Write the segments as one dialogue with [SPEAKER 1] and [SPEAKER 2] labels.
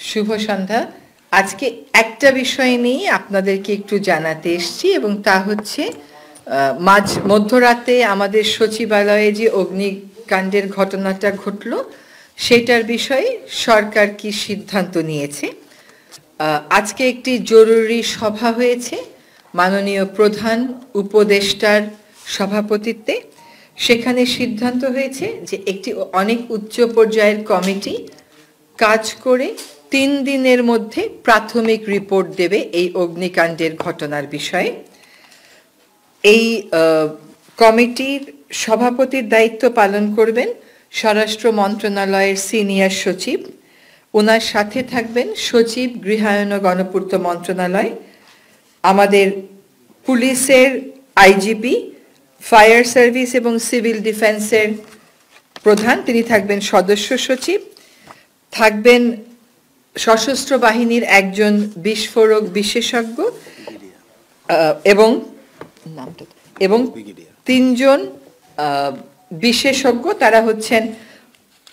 [SPEAKER 1] শুভ সন্ধ্যা। আজকে একটা বিষয় নিয়ে আপনাদেরকে একটু জানাতে এসেছি এবং তা হচ্ছে মধ্যরাতে আমাদের সচিবালয়ে যে অগ্নিকাণ্ডের ঘটনাটা ঘটল সেটার বিষয়ে সরকার কি সিদ্ধান্ত নিয়েছে। আজকে একটি জরুরি সভা হয়েছে মাননীয় প্রধান উপদেষ্টার সভাপতিত্বে। সেখানে সিদ্ধান্ত হয়েছে যে একটি অনেক উচ্চ পর্যায়ের কমিটি কাজ করে 3 দিনের মধ্যে প্রাথমিক রিপোর্ট দেবে এই অগ্নিকাণ্ডের ঘটনার বিষয়ে। এই কমিটির সভাপতির দায়িত্ব পালন করবেন স্বরাষ্ট্র মন্ত্রণালয়ের সিনিয়র সচিব। ওনার সাথে থাকবেন সচিব গৃহায়ন ও গণপূর্ত মন্ত্রণালয়, আমাদের পুলিশের আইজিপি, ফায়ার সার্ভিস এবং সিভিল ডিফেন্সের প্রধান, তিনি থাকবেন সদস্য সচিব, থাকবেন সশস্ত্র বাহিনীর একজন বিস্ফোরক বিশেষজ্ঞ এবং 3 জন বিশেষজ্ঞ। তারা হচ্ছেন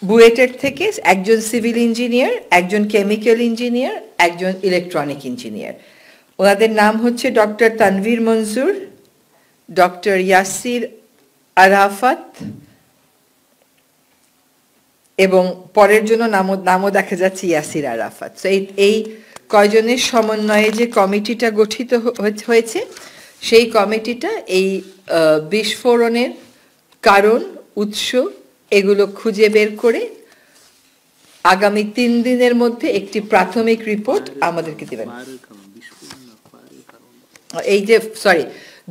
[SPEAKER 1] বুয়েটের থেকে একজন সিভিল ইঞ্জিনিয়ার, একজন কেমিক্যাল ইঞ্জিনিয়ার, একজন ইলেকট্রনিক ইঞ্জিনিয়ার। ওনাদের নাম হচ্ছে ডক্টর তানভীর মনজুর, ডক্টর ইয়াসির আরাফাত এবং পরের জন্য নামও দেখা যাচ্ছে ইয়াসির আরাফাত। এই কয়জনের সমন্বয়ে যে কমিটিটা গঠিত হয়েছে সেই কমিটিটা এই বিস্ফোরণের কারণ, উৎস এগুলো খুঁজে বের করে আগামী 3 দিনের মধ্যে একটি প্রাথমিক রিপোর্ট আমাদেরকে দেবেন। এই যে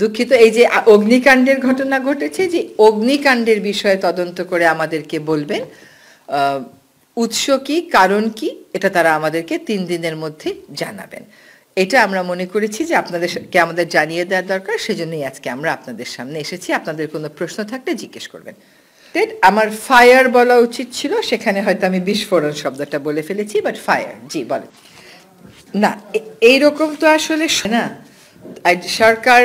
[SPEAKER 1] দুঃখিত, এই যে অগ্নিকাণ্ডের ঘটনা ঘটেছে, যে অগ্নিকাণ্ডের বিষয়ে তদন্ত করে আমাদেরকে বলবেন উৎস কি, কারণ কি, এটা তারা আমাদেরকে 3 দিনের মধ্যে জানাবেন। এটা আমরা মনে করেছি যে আপনাদেরকে আমাদের জানিয়ে দেওয়া দরকার, সেজন্যই আজকে আমরা আপনাদের সামনে এসেছি। আপনাদের কোনো প্রশ্ন থাকলে জিজ্ঞেস করবেন। আমার ফায়ার বলা উচিত ছিল, সেখানে হয়তো আমি বিস্ফোরণ শব্দটা বলে ফেলেছি, বাট ফায়ার। জি বলেন। না, এইরকম তো আসলে না। সরকার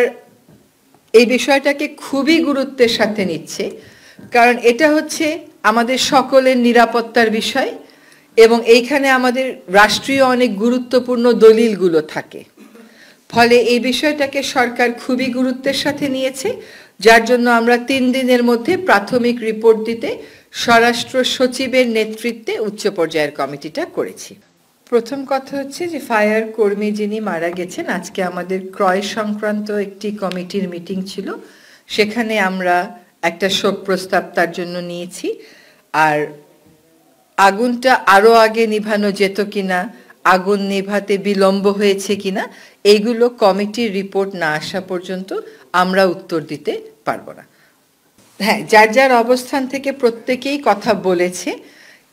[SPEAKER 1] এই বিষয়টাকে খুবই গুরুত্বের সাথে নিচ্ছে, কারণ এটা হচ্ছে আমাদের সকলের নিরাপত্তার বিষয় এবং এইখানে আমাদের রাষ্ট্রীয় অনেক গুরুত্বপূর্ণ দলিলগুলো থাকে। ফলে এই বিষয়টাকে সরকার খুবই গুরুত্বের সাথে নিয়েছে, যার জন্য আমরা 3 দিনের মধ্যে প্রাথমিক রিপোর্ট দিতে স্বরাষ্ট্র সচিবের নেতৃত্বে উচ্চ পর্যায়ের কমিটিটা করেছি। প্রথম কথা হচ্ছে যে ফায়ার কর্মী যিনি মারা গেছেন, আজকে আমাদের ক্রয় সংক্রান্ত একটি কমিটির মিটিং ছিল, সেখানে আমরা একটা শোক প্রস্তাব তার জন্য নিয়েছি। আর আগুনটা আরো আগে নিভানো যেত কিনা, আগুন নেভাতে বিলম্ব হয়েছে কিনা, এইগুলো কমিটির রিপোর্ট না আসা পর্যন্ত আমরা উত্তর দিতে পারবো না। হ্যাঁ, যার যার অবস্থান থেকে প্রত্যেকেই কথা বলেছে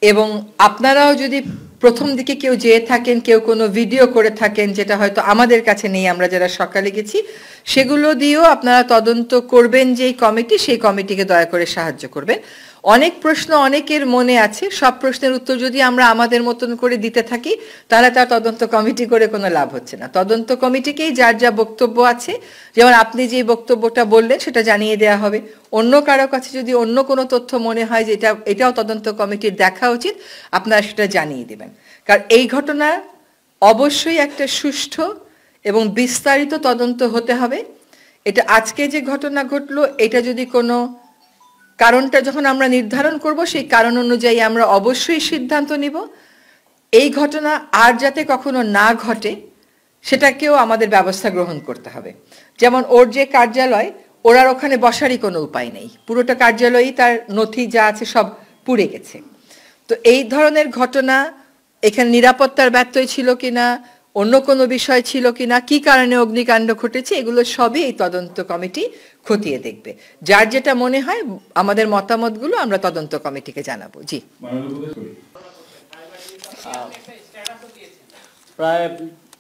[SPEAKER 1] এবং আপনারাও যদি প্রথম দিকে কেউ যেয়ে থাকেন, কেউ কোনো ভিডিও করে থাকেন যেটা হয়তো আমাদের কাছে নেই, আমরা যারা সকালে গেছি, সেগুলো দিয়েও আপনারা তদন্ত করবেন যে এই কমিটি, সেই কমিটিকে দয়া করে সাহায্য করবেন। অনেক প্রশ্ন অনেকের মনে আছে, সব প্রশ্নের উত্তর যদি আমরা আমাদের মতন করে দিতে থাকি তাহলে তার তদন্ত কমিটি করে কোনো লাভ হচ্ছে না। তদন্ত কমিটিকেই যার যা বক্তব্য আছে, যেমন আপনি যে বক্তব্যটা বললেন সেটা জানিয়ে দেওয়া হবে। অন্য কারো কাছে যদি অন্য কোনো তথ্য মনে হয় যে এটাও তদন্ত কমিটির দেখা উচিত, আপনারা সেটা জানিয়ে দেবেন। কারণ এই ঘটনা অবশ্যই একটা সুষ্ঠু এবং বিস্তারিত তদন্ত হতে হবে। এটা আজকে যে ঘটনা ঘটলো, এটা যদি কোনো কারণটা যখন আমরা নির্ধারণ করব, সেই কারণ অনুযায়ী আমরা অবশ্যই সিদ্ধান্ত নিব। এই ঘটনা আর যাতে কখনো না ঘটে সেটাকেও আমাদের ব্যবস্থা গ্রহণ করতে হবে। যেমন ওর যে কার্যালয়, ওরার ওখানে বসারই কোনো উপায় নেই, পুরোটা কার্যালয়ই তার নথি যা আছে সব পুড়ে গেছে। তো এই ধরনের ঘটনা এখানে নিরাপত্তার ব্যত্যয় ছিল কিনা, অন্য কোনো বিষয় ছিল কিনা, কি কারণে অগ্নিকাণ্ড ঘটেছে, এগুলো সবই এই তদন্ত কমিটি খতিয়ে দেখবে। যার যেটা মনে হয় আমাদের মতামতগুলো আমরা তদন্ত কমিটিকে জানাবো। জি,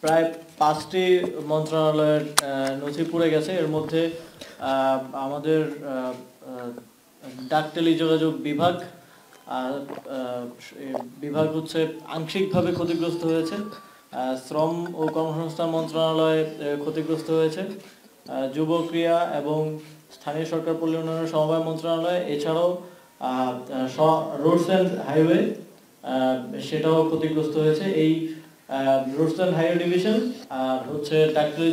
[SPEAKER 2] প্রায় 5টি মন্ত্রণালয়ের নথি পুড়ে গেছে। এর মধ্যে আমাদের ডাক টেলিযোগাযোগ বিভাগ হচ্ছে আংশিকভাবে ক্ষতিগ্রস্ত হয়েছে। শ্রম ও কর্মসংস্থান মন্ত্রণালয় ক্ষতিগ্রস্ত হয়েছে। যুব ক্রীড়া এবং স্থানীয় সরকার পল্লী উন্নয়ন সমবায় মন্ত্রণালয়, এছাড়াও রোডস অ্যান্ড হাইওয়ে সেটাও ক্ষতিগ্রস্ত হয়েছে। এই রোডস অ্যান্ড হাইওয়ে ডিভিশন আর হচ্ছে ডাক্তারি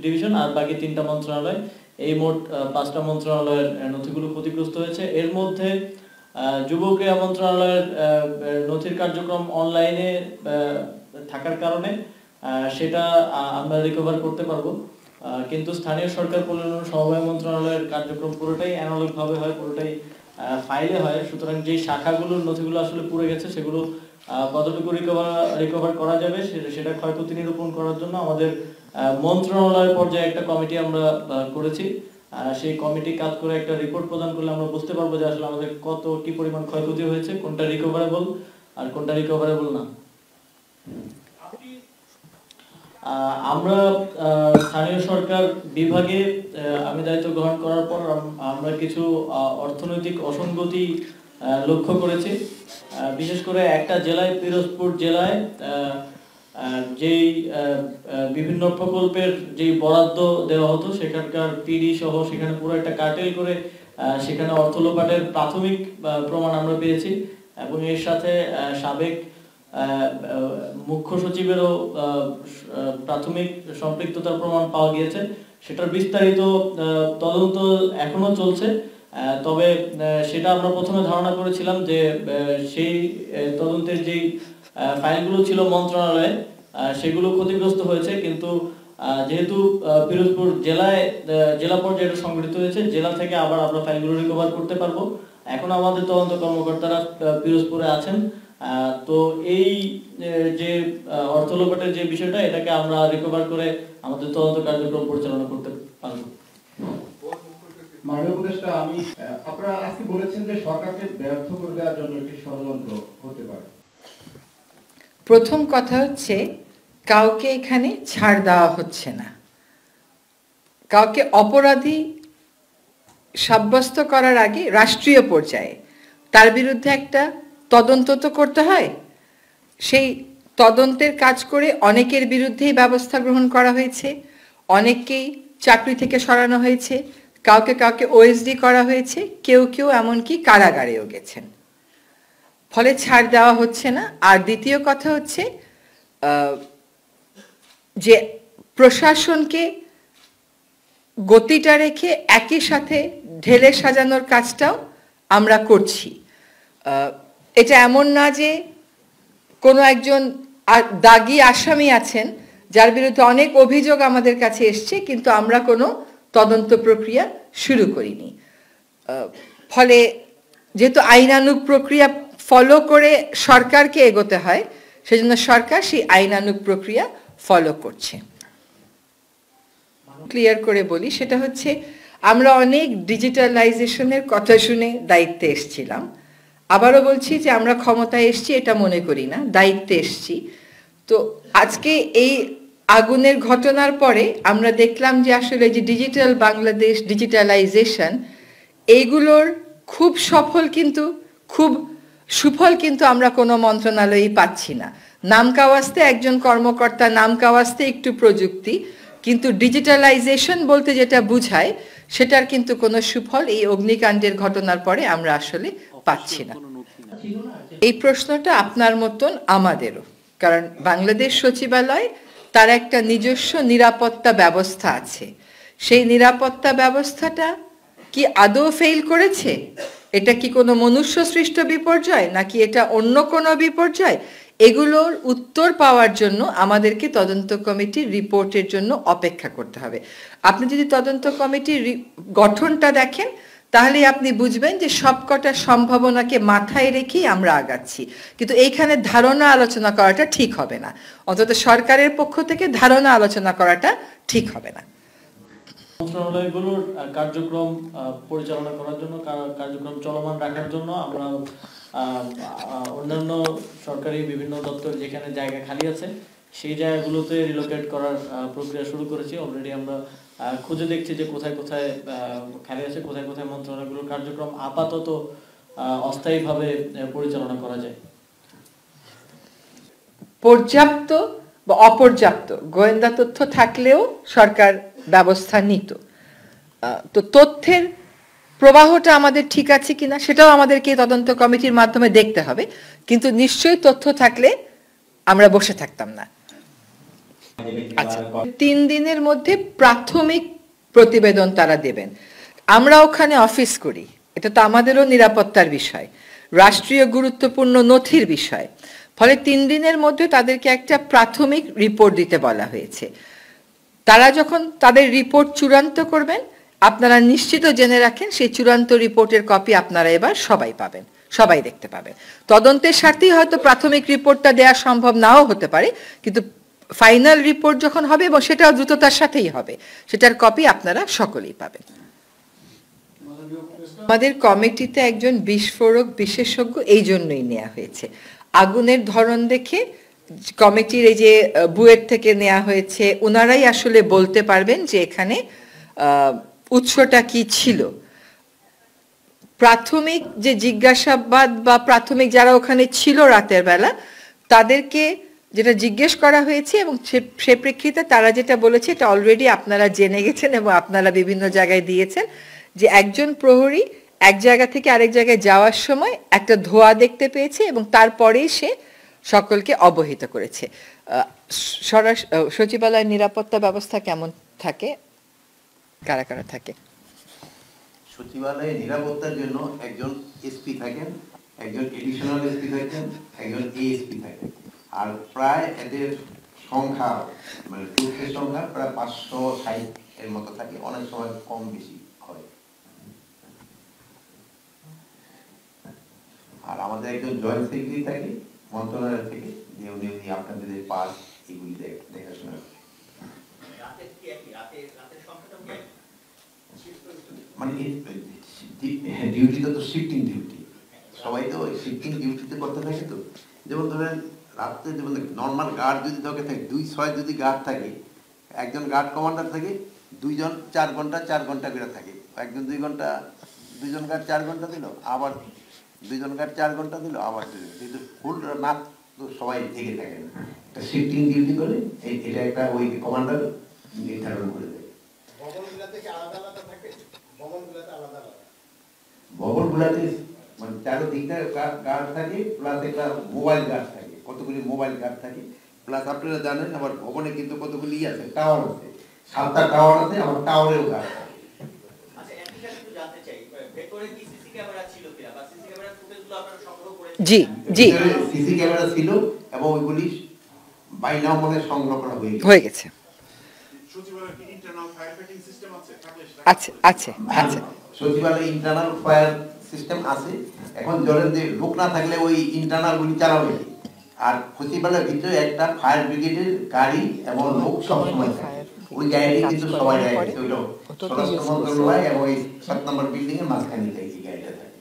[SPEAKER 2] ডিভিশন আর বাকি 3টা মন্ত্রণালয়, এই মোট 5টা মন্ত্রণালয়ের নথিগুলো ক্ষতিগ্রস্ত হয়েছে। এর মধ্যে যুব ক্রীড়া মন্ত্রণালয়ের নথির কার্যক্রম অনলাইনে থাকার কারণে সেটা আমরা রিকভার করতে পারবো, কিন্তু স্থানীয় সরকার পরিচালনা সমবায় মন্ত্রণালয়ের কার্যক্রম পুরোটাই অ্যানালগ ভাবে হয়, পুরোটাই ফাইলে হয়। সুতরাং যে শাখাগুলোর নথিগুলো আসলে পুড়ে গেছে সেগুলো কতটুকু রিকভার করা যাবে সেটা ক্ষয়ক্ষতি নিরূপণ করার জন্য আমাদের মন্ত্রণালয় পর্যায়ে একটা কমিটি আমরা করেছি। সেই কমিটি কাজ করে একটা রিপোর্ট প্রদান করলে আমরা বুঝতে পারবো যে আসলে আমাদের কত কি পরিমাণ ক্ষয়ক্ষতি হয়েছে, কোনটা রিকভারেবল আর কোনটা রিকভারেবল না। আমরা স্থানীয় সরকার বিভাগে আমি দায়িত্ব গ্রহণ করার পর আমরা কিছু অর্থনৈতিক অসঙ্গতি লক্ষ্য করেছি। বিশেষ করে একটা জেলায়, পিরোজপুর জেলায় যেই বিভিন্ন প্রকল্পের যে বরাদ্দ দেওয়া হতো সেখানকার পিডি সহ সেখানে পুরো একটা কার্টেল করে সেখানে অর্থ লোপাটের প্রাথমিক প্রমাণ আমরা পেয়েছি, এবং এর সাথে সাবেক মুখ্য সচিবেরও প্রাথমিক সম্পৃক্ততার প্রমাণ পাওয়া গিয়েছে। সেটার বিস্তারিত তদন্ত এখনো চলছে, তবে সেটা আমরা প্রথমে ধারণা করেছিলাম যে সেই তদন্তের যেই ফাইলগুলো ছিল মন্ত্রণালয়ে সেগুলো ক্ষতিগ্রস্ত হয়েছে, কিন্তু যেহেতু পিরোজপুর জেলা পর্যায়ে সংগঠিত হয়েছে, জেলা থেকে আবার আমরা ফাইলগুলো রিকভার করতে পারবো। এখন আমাদের তদন্ত কর্মকর্তারা পিরোজপুরে আছেন, তো এই যে অর্থ লোপাটের যে বিষয়টা এটাকে আমরা রিকভার করে আমাদের তদন্ত কার্যক্রম পরিচালনা করতে পারবো।
[SPEAKER 3] মাননীয় উপদেষ্টা, আপনারা আজকে বলেছেন যে সরকারকে ব্যর্থ করে দেওয়ার জন্য একটি ষড়যন্ত্র হতে পারে।
[SPEAKER 1] প্রথম কথা হচ্ছে, কাউকে এখানে ছাড় দেওয়া হচ্ছে না। কাউকে অপরাধী সাব্যস্ত করার আগে রাষ্ট্রীয় পর্যায়ে তার বিরুদ্ধে একটা তদন্ত তো করতে হয়। সেই তদন্তের কাজ করে অনেকের বিরুদ্ধেই ব্যবস্থা গ্রহণ করা হয়েছে, অনেককেই চাকরি থেকে সরানো হয়েছে, কাউকে কাউকে ওএসডি করা হয়েছে, কেউ কেউ এমনকি কারাগারেও গেছেন। ফলে ছাড় দেওয়া হচ্ছে না। আর দ্বিতীয় কথা হচ্ছে যে প্রশাসনকে গতিটা রেখে একই সাথে ঢেলে সাজানোর কাজটাও আমরা করছি। এটা এমন না যে কোনো একজন দাগী আসামি আছেন যার বিরুদ্ধে অনেক অভিযোগ আমাদের কাছে এসছে, কিন্তু আমরা কোনো তদন্ত প্রক্রিয়া শুরু করিনি। ফলে যেহেতু আইনানুগ প্রক্রিয়া ফলো করে সরকারকে এগোতে হয়, সেজন্য সরকার সেই আইনানুগ প্রক্রিয়া ফলো করছে। ক্লিয়ার করে বলি, সেটা হচ্ছে আমরা অনেক ডিজিটালাইজেশনের কথা শুনে দায়িত্বে এসেছিলাম। আবারও বলছি যে আমরা ক্ষমতায় এসছি এটা মনে করি না, দায়িত্বে এসছি। তো আজকে এই আগুনের ঘটনার পরে আমরা দেখলাম যে আসলে যে ডিজিটাল বাংলাদেশ, ডিজিটালাইজেশন, এইগুলোর খুব সফল কিন্তু খুব সুফল কিন্তু আমরা কোনো মন্ত্রণালয়েই পাচ্ছি না। নামকাওয়াস্তে একজন কর্মকর্তা, নামকাওয়াস্তে একটু প্রযুক্তি, কিন্তু ডিজিটালাইজেশন বলতে যেটা বুঝায় সেটার কিন্তু কোনো সুফল এই অগ্নিকাণ্ডের ঘটনার পরে আমরা আসলে পাচ্ছি না। এই প্রশ্নটা আপনার মতন আমাদেরও, কারণ বাংলাদেশ সচিবালয় তার একটা নিজস্ব নিরাপত্তা ব্যবস্থা আছে। সেই নিরাপত্তা ব্যবস্থাটা কি আদৌ ফেল করেছে? এটা কি কোনো মনুষ্য সৃষ্ট বিপর্যয় নাকি এটা অন্য কোনো বিপর্যয়? এগুলোর উত্তর পাওয়ার জন্য আমাদেরকে তদন্ত কমিটির রিপোর্টের জন্য অপেক্ষা করতে হবে। আপনি যদি তদন্ত কমিটির গঠনটা দেখেন তাহলে আপনি বুঝবেন যে সবকটা সম্ভাবনাকে মাথায় রেখেই আমরা আগাচ্ছি। কিন্তু এইখানে ধারণা আলোচনা করাটা ঠিক হবে না, অন্তত সরকারের পক্ষ থেকে ধারণা আলোচনা করাটা ঠিক হবে না।
[SPEAKER 2] মন্ত্রণালয়গুলোর কার্যক্রম পরিচালনা করার জন্য, কার্যক্রম চলমান রাখার জন্য আমরা অন্যান্য সরকারি বিভিন্ন দপ্তর যেখানে জায়গা খালি আছে সেই জায়গাগুলোতে রিলোকেট করার প্রক্রিয়া শুরু করেছি। অলরেডি আমরা খুঁজে দেখছি যে কোথায় কোথায় খালি আছে, কোথায় কোথায় মন্ত্রণালয়গুলোর কার্যক্রম আপাতত অস্থায়ীভাবে পরিচালনা করা যায়।
[SPEAKER 1] পর্যাপ্ত বা অপর্যাপ্ত গোয়েন্দা তথ্য থাকলেও সরকার ব্যবস্থা নিত। তো তথ্যের প্রবাহটা আমাদের ঠিক আছে কিনা সেটাও আমাদেরকে তদন্ত কমিটির মাধ্যমে দেখতে হবে, কিন্তু নিশ্চয়ই তথ্য থাকলে আমরা বসে থাকতাম না। আচ্ছা, 3 দিনের মধ্যে প্রাথমিক প্রতিবেদন তারা দেবেন। আমরা ওখানে অফিস করি, এটা তো আমাদেরও নিরাপত্তার বিষয়, রাষ্ট্রীয় গুরুত্বপূর্ণ নথির বিষয়, ফলে 3 দিনের মধ্যে তাদেরকে একটা প্রাথমিক রিপোর্ট দিতে বলা হয়েছে। তারা যখন তাদের রিপোর্ট চূড়ান্ত করবেন, আপনারা নিশ্চিত জেনে রাখেন সেই চূড়ান্ত রিপোর্টের কপি আপনারা এবার সবাই পাবেন, সবাই দেখতে পাবেন। তদন্তের স্বার্থেই হয়তো প্রাথমিক রিপোর্টটা দেওয়া সম্ভব নাও হতে পারে, কিন্তু ফাইনাল রিপোর্ট যখন হবে এবং সেটাও দ্রুততার সাথেই হবে, সেটার কপি আপনারা সকলেই পাবেন। আমাদের কমিটিতে একজন বিস্ফোরক বিশেষজ্ঞ এই জন্যই নেওয়া হয়েছে, আগুনের ধরন দেখে কমিটির এই যে বুয়েট থেকে নেওয়া হয়েছে, ওনারাই আসলে বলতে পারবেন যে এখানে উৎসটা কি ছিল। প্রাথমিক যে জিজ্ঞাসাবাদ বা প্রাথমিক যারা ওখানে ছিল রাতের বেলা, তাদেরকে যেটা জিজ্ঞেস করা হয়েছে এবং সে প্রেক্ষিতে তারা যেটা বলেছে এটা অলরেডি আপনারা জেনে গেছেন এবং আপনারা বিভিন্ন জায়গায় দিয়েছেন, যে একজন প্রহরী এক জায়গা থেকে আরেক জায়গায় যাওয়ার সময় একটা ধোঁয়া দেখতে পেয়েছে এবং তারপরেই সে সকলকে অবহিত করেছে। সচিবালয়ের নিরাপত্তা ব্যবস্থা কেমন থাকে, কারা কারা থাকে?
[SPEAKER 4] সচিবালয়ে নিরাপত্তার জন্য একজন এসপি থাকেন, একজন এডিশনাল এসপি থাকেন, একজন এএসপি থাকেন, আর প্রায় এদের সংখ্যা মানে টুকরের সংখ্যা প্রায় 560 এর মতো থাকে, অনেক সময় কম বেশি হয়। আর আমাদের একজন জয়েন্ট সেক্রেটারি থাকে মন্ত্রণালয় থেকে, যে উনি আপনাদের পাস এগুলি দেখাশোনা করেন। মানে ডিউটিটা তো শিফটিং ডিউটি, সবাই তো শিফটিং ডিউটিতে করতে থাকে। তো যেমন ধরেন রাত্রে যেমন নর্মাল গার্ড যদি দরকার থাকে 2-6 যদি গার্ড থাকে, একজন গার্ড কমান্ডার থাকে, 2জন 4 ঘন্টা 4 ঘন্টা করে থাকে, একজন 2 ঘন্টা, 2জন গার্ড 4 ঘন্টা দিল, আবার 2জন গার্ড 4 ঘন্টা দিল, আবার 2জন, কিন্তু ফুল রাত তো সবাই থেকে থাকে না, একটা শিফটিং ডিউটি করে এটা একটা ওই কমান্ডার নির্ধারণ করে দেয়। ভবনগুলাতে মানে চারদিকটা গার্ড থাকে, প্লাস একটা মোবাইল গার্ড থাকে, কতগুলি মোবাইল গার্ড থাকে, প্লাস আপনারা জানেন আবার ভবনে কিন্তু কতগুলি আছে, টাওয়ার আছে, 7টা টাওয়ার আছে, আবার টাওয়ারেও গার্ড থাকে।
[SPEAKER 1] জি জি,
[SPEAKER 4] সিসি ক্যামেরা ছিল এবং ওইগুলি বাইনাও মনে সংগ্রহ করা
[SPEAKER 1] হয়ে গেছে। আচ্ছা আচ্ছা আচ্ছা,
[SPEAKER 4] সচিবালয়ে ইন্টারনাল ফায়ার সিস্টেম আছে। এখন জলের যে লোক না থাকলে ওই ইন্টারনাল গুলি চালাবে, আর সচিবালয়ের ভিতরে একটা ফায়ার ব্রিগেডের গাড়ি এবং লোক সব সময় থাকে, ওই গাড়িটি কিন্তু সবাই যায়, ওইটা স্বরাষ্ট্র মন্ত্রণালয় এবং ওই 7 নম্বর বিল্ডিং এর মাঝখানে এই গাড়িটা থাকে।